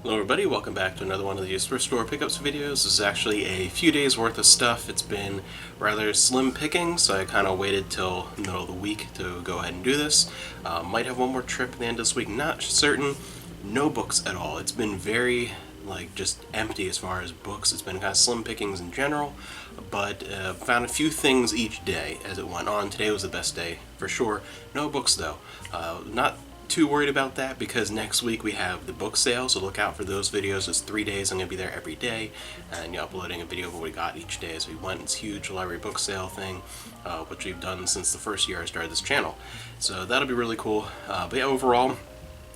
Hello everybody, welcome back to another one of these thrift store pickups videos. This is actually a few days worth of stuff. It's been rather slim picking, so I kind of waited till the middle of the week to go ahead and do this. Might have one more trip at the end of this week, not certain. No books at all. It's been very, just empty as far as books. It's been kind of slim pickings in general, but found a few things each day as it went on. Today was the best day for sure. No books though. Not too worried about that because next week we have the book sale, so look out for those videos. It's 3 days. I'm going to be there every day and uploading a video of what we got each day as we went. It's a huge library book sale thing, which we've done since the first year I started this channel. So that'll be really cool. But yeah, overall,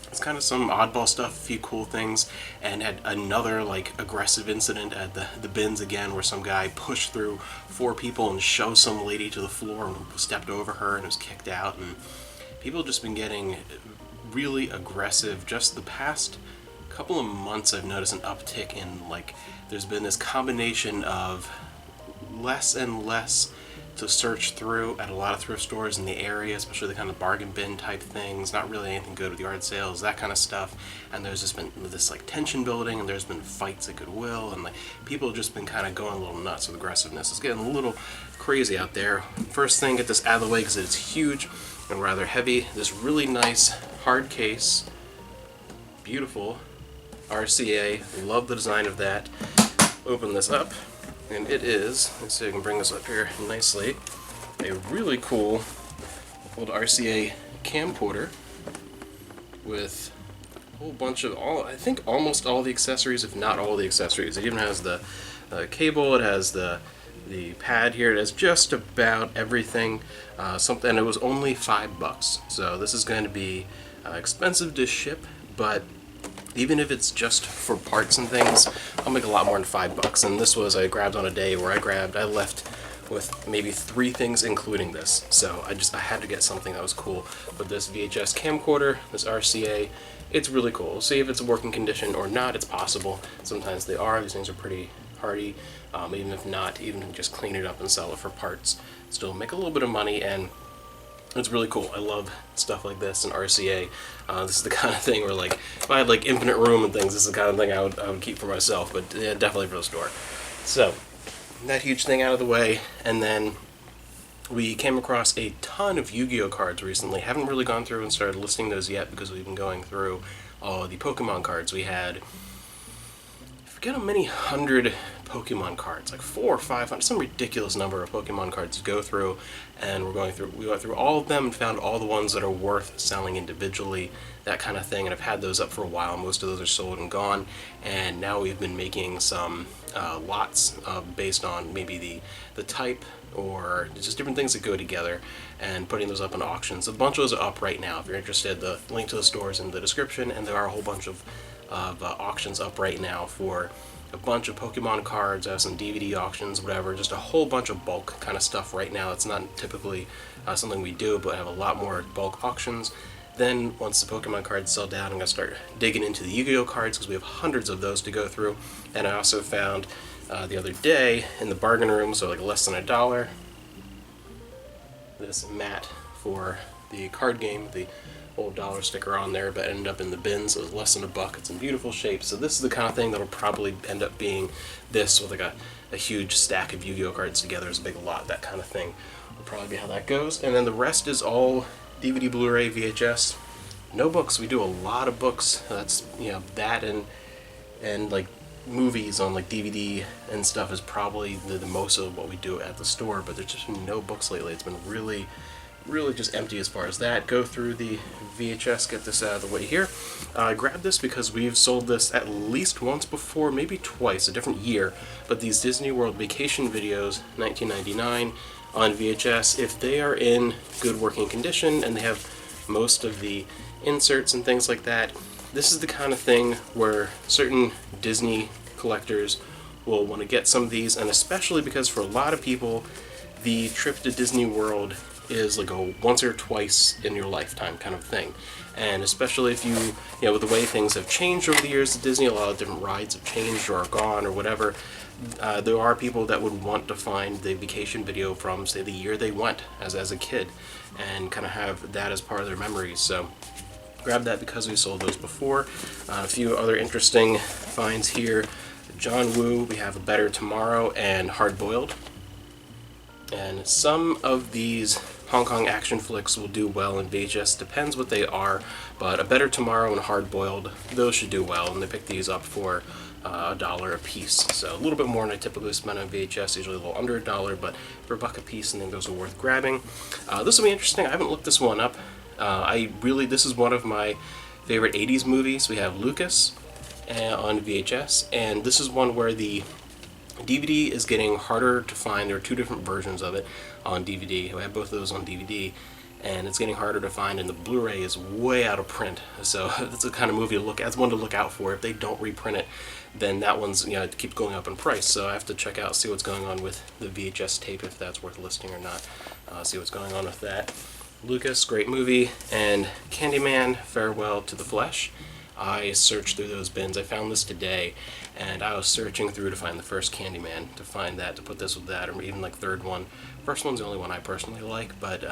it's kind of some oddball stuff, a few cool things, and had another aggressive incident at the bins again where some guy pushed through 4 people and shoved some lady to the floor and stepped over her and was kicked out. And people have just been getting really aggressive. Just the past couple of months I've noticed an uptick in there's been this combination of less and less to search through at a lot of thrift stores in the area, especially the kind of bargain bin type things, not really anything good with yard sales, that kind of stuff. And there's just been this tension building, and there's been fights at Goodwill, and people have just been kind of going a little nuts with aggressiveness. It's getting a little crazy out there. First thing, get this out of the way because it's huge and rather heavy. This really nice hard case, beautiful RCA, love the design of that. Open this up, and it is, let's see if I can bring this up here nicely, a really cool old RCA camcorder with a whole bunch of I think almost all the accessories, if not all the accessories. It even has the cable, it has the pad here, it has just about everything. Something, and it was only $5, so this is going to be expensive to ship, but even if it's just for parts and things, I'll make a lot more than $5. And this was, I grabbed on a day where I left with maybe 3 things including this, so I had to get something that was cool. But this VHS camcorder, this RCA, it's really cool. We'll see if it's a working condition or not. It's possible. Sometimes they are. These things are pretty hardy. Even if not, even just clean it up and sell it for parts, still make a little bit of money, and it's really cool. I love stuff like this and RCA. This is the kind of thing where if I had infinite room and things, this is the kind of thing I would keep for myself, but yeah, definitely for the store. So that huge thing out of the way, and then we came across a ton of Yu-Gi-Oh cards recently. Haven't really gone through and started listing those yet because we've been going through all the Pokemon cards. We had, I forget how many hundred Pokemon cards, 400 or 500, some ridiculous number of Pokemon cards to go through, and we went through all of them and found all the ones that are worth selling individually, that kind of thing. And I've had those up for a while. Most of those are sold and gone, and now we've been making some lots based on maybe the type or just different things that go together, and putting those up on auctions. A bunch of those are up right now. If you're interested, the link to the store is in the description, and there are a whole bunch of auctions up right now for a bunch of Pokemon cards, some DVD auctions, whatever, just a whole bunch of bulk kind of stuff right now. It's not typically something we do, but I have a lot more bulk auctions. Then once the Pokemon cards sell down, I'm going to start digging into the Yu-Gi-Oh cards because we have hundreds of those to go through. And I also found the other day in the bargain room, so less than $1, this mat for the card game, the old dollar sticker on there, but ended up in the bin, so it was less than $1. It's in beautiful shape. So this is the kind of thing that'll probably end up being this with a huge stack of Yu-Gi-Oh cards together as a big lot. That kind of thing will probably be how that goes. And then the rest is all DVD, Blu-ray, VHS. No books. We do a lot of books. That's that and movies on DVD and stuff is probably the most of what we do at the store. But there's just been no books lately. It's been really just empty as far as that. Go through the VHS, get this out of the way here. I grabbed this because we've sold this at least once before, maybe twice, a different year, but these Disney World vacation videos, 1999, on VHS, if they are in good working condition and they have most of the inserts and things like that, this is the kind of thing where certain Disney collectors will want to get some of these, and especially because for a lot of people, the trip to Disney World is a once or twice in your lifetime kind of thing. And especially if you with the way things have changed over the years at Disney, a lot of different rides have changed or are gone or whatever, there are people that would want to find the vacation video from, say, the year they went as a kid and kind of have that as part of their memories. So Grabbed that because we sold those before. A few other interesting finds here. John Woo, we have A Better Tomorrow and Hard Boiled. And some of these Hong Kong action flicks will do well in VHS, depends what they are, but A Better Tomorrow and Hard Boiled, those should do well, and they picked these up for $1 a piece. So a little bit more than I typically spend on VHS, usually a little under $1, but for $1 a piece, and then those are worth grabbing. This will be interesting. I haven't looked this one up. This is one of my favorite 80s movies. We have Lucas on VHS, and this is one where the DVD is getting harder to find. There are two different versions of it on DVD. I have both of those on DVD, and it's getting harder to find, and the Blu-ray is way out of print. So that's the kind of movie to look at. It's one to look out for. If they don't reprint it, then that one's, it keeps going up in price. So I have to check out, see what's going on with the VHS tape, if that's worth listing or not. See what's going on with that. Lucas, great movie, and Candyman, Farewell to the Flesh. I searched through those bins. I found this today, and I was searching through to find the first Candyman, to find that, to put this with that, or even like third one. First one's the only one I personally like, but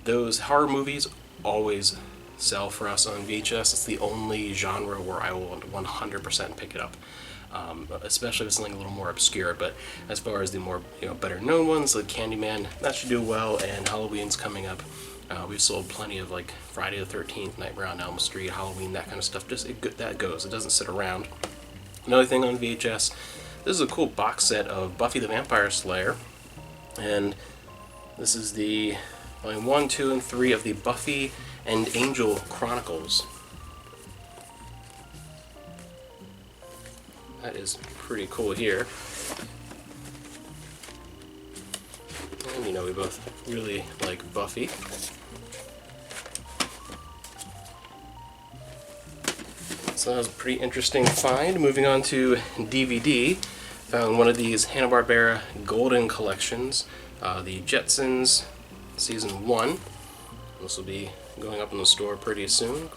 those horror movies always sell for us on VHS. It's the only genre where I will 100% pick it up, especially if it's something a little more obscure. But as far as the more better known ones, like Candyman, that should do well, and Halloween's coming up. We've sold plenty of like Friday the 13th, Nightmare on Elm Street, Halloween, that kind of stuff. That goes. It doesn't sit around. Another thing on VHS, this is a cool box set of Buffy the Vampire Slayer, and this is the volume 1, 2, and 3 of the Buffy and Angel Chronicles. That is pretty cool here. And we both really like Buffy. So that was a pretty interesting find. Moving on to DVD, found one of these Hanna-Barbera Golden Collections, the Jetsons Season 1. This will be going up in the store pretty soon.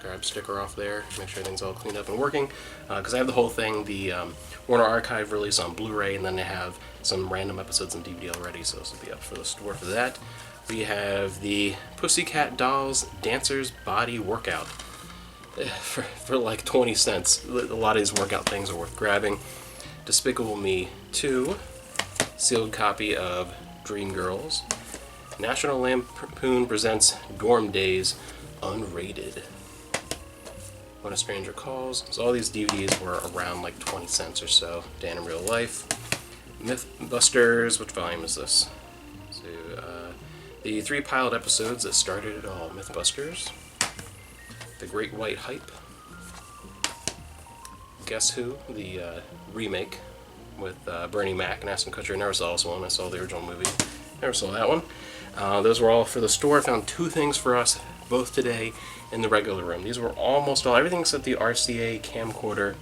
Grab sticker off there, make sure everything's all cleaned up and working, because I have the whole thing, the Warner Archive release on Blu-ray, and then they have some random episodes on DVD already, so this will be up for the store for that. We have the Pussycat Dolls Dancer's Body Workout for like 20 cents. A lot of these workout things are worth grabbing. Despicable Me 2, sealed copy of Dreamgirls. National Lampoon Presents Dorm Days Unrated. When a Stranger Calls. So all these DVDs were around like 20 cents or so. Dan in Real Life. Mythbusters, which volume is this? So, the 3 pilot episodes that started it all. Mythbusters. The Great White Hype. Guess Who? The remake with Bernie Mac and Ashton Kutcher. I never saw this one. I saw the original movie. Never saw that one. Those were all for the store. I found 2 things for us, both today in the regular room. These were almost all, everything except the RCA camcorder.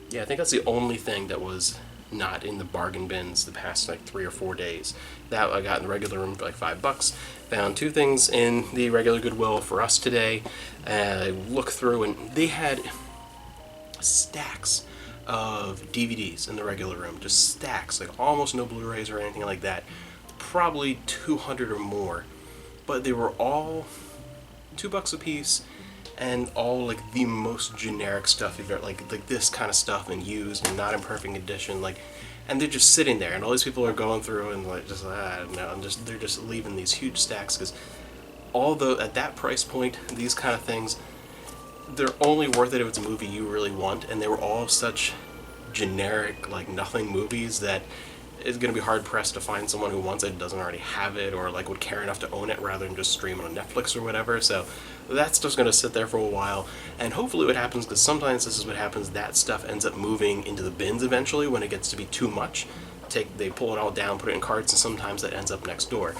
Yeah, I think that's the only thing that was not in the bargain bins the past like 3 or 4 days. That I got in the regular room for like $5. Found 2 things in the regular Goodwill for us today. I looked through, and they had stacks of DVDs in the regular room. Just stacks, like almost no Blu-rays or anything like that. Probably 200 or more. But they were all $2 a piece, and all like the most generic stuff you've ever, like this kind of stuff, and used and not in perfect condition, and they're just sitting there, and all these people are going through and like just and they're just leaving these huge stacks, because although at that price point, these kind of things, they're only worth it if it's a movie you really want, and they were all such generic, like nothing movies that it's going to be hard pressed to find someone who wants it and doesn't already have it, or like would care enough to own it rather than just stream it on Netflix or whatever. So that stuff's going to sit there for a while, and hopefully what happens, because sometimes this is what happens, that stuff ends up moving into the bins eventually when it gets to be too much. They pull it all down, put it in carts, and sometimes that ends up next door.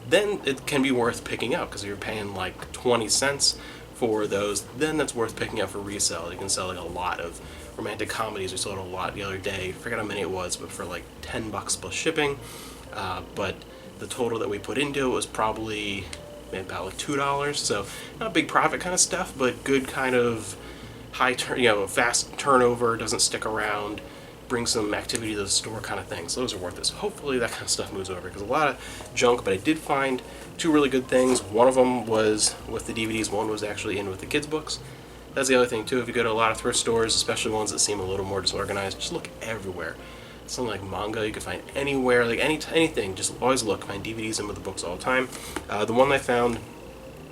Then it can be worth picking up, because if you're paying like 20 cents for those, then that's worth picking up for resale. You can sell like a lot of romantic comedies. We sold a lot the other day. I forget how many it was, but for like $10 plus shipping. But the total that we put into it was probably about like $2. So not big profit kind of stuff, but good kind of fast turnover. Doesn't stick around. bring some activity to the store kind of thing. So those are worth it. So hopefully that kind of stuff moves over, because a lot of junk, but I did find two really good things. One of them was with the DVDs, one was actually in with the kids' books. That's the other thing too. If you go to a lot of thrift stores, especially ones that seem a little more disorganized, just look everywhere. Something like manga you can find anywhere, like anything. Just always look. Find DVDs in with the books all the time. The one I found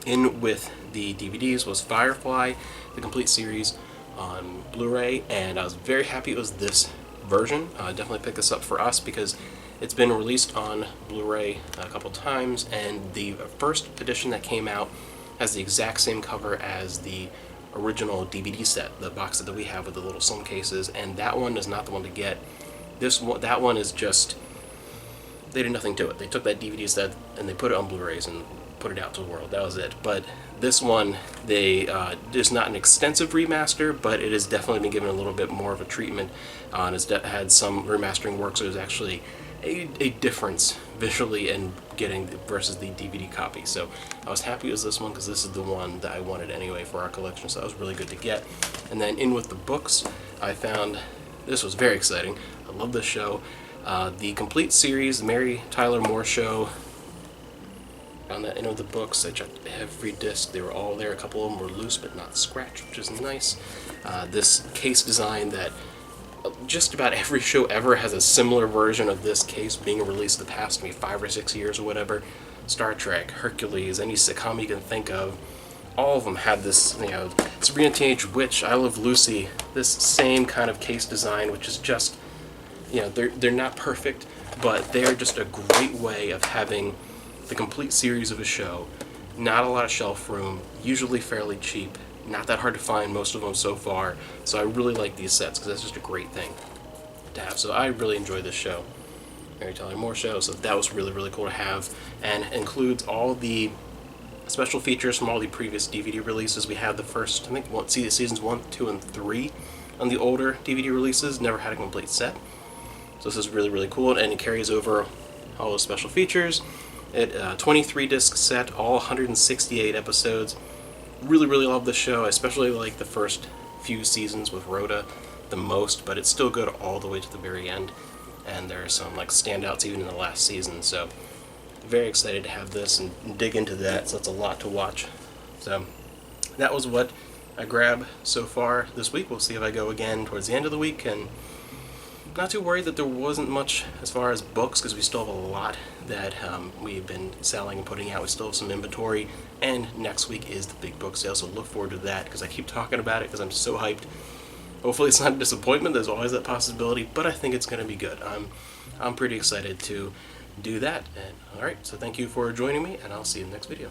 in with the DVDs was Firefly, the complete series on Blu-ray, and I was very happy it was this version. Definitely picked this up for us because it's been released on Blu-ray a couple times, and the first edition that came out has the exact same cover as the original DVD set, the box set that we have with the little slim cases, and that one is not the one to get. That one is just, they did nothing to it. They took that DVD set and they put it on Blu-rays and put it out to the world. That was it. But this one, it's not an extensive remaster, but it has definitely been given a little bit more of a treatment. And it's had some remastering work, so there's actually a difference visually in getting versus the DVD copy. So I was happy it was this one, because this is the one that I wanted anyway for our collection, so that was really good to get. And then in with the books, I found, this was very exciting. I love this show. The complete series, the Mary Tyler Moore Show. On the end of the books, I checked every disc. They were all there. A couple of them were loose but not scratched, which is nice. This case design that just about every show ever has a similar version of this case being released the past maybe 5 or 6 years or whatever. Star Trek, Hercules, any sitcom you can think of, all of them had this, Sabrina Teenage Witch, I Love Lucy, this same kind of case design, which is just, they're not perfect, but they're just a great way of having the complete series of a show. Not a lot of shelf room, usually fairly cheap, not that hard to find, most of them so far. So I really like these sets because that's just a great thing to have. So I really enjoyed this show, Mary Tyler Moore Show. So that was really, really cool to have, and includes all the special features from all the previous DVD releases. We had the first, I think, seasons 1, 2, and 3 on the older DVD releases. Never had a complete set. So this is really, really cool, and it carries over all those special features. 23 disc set, all 168 episodes. Really, really love this show. I especially like the first few seasons with Rhoda the most, but it's still good all the way to the very end. And there are some standouts even in the last season. So very excited to have this and dig into that. So it's a lot to watch. So that was what I grabbed so far this week. We'll see if I go again towards the end of the week, and not too worried that there wasn't much as far as books, because we still have a lot that we've been selling and putting out. We still have some inventory, and next week is the big book sale, so look forward to that, because I keep talking about it because I'm so hyped. Hopefully it's not a disappointment. There's always that possibility, but I think it's going to be good. I'm pretty excited to do that. And all right, so thank you for joining me, and I'll see you in the next video.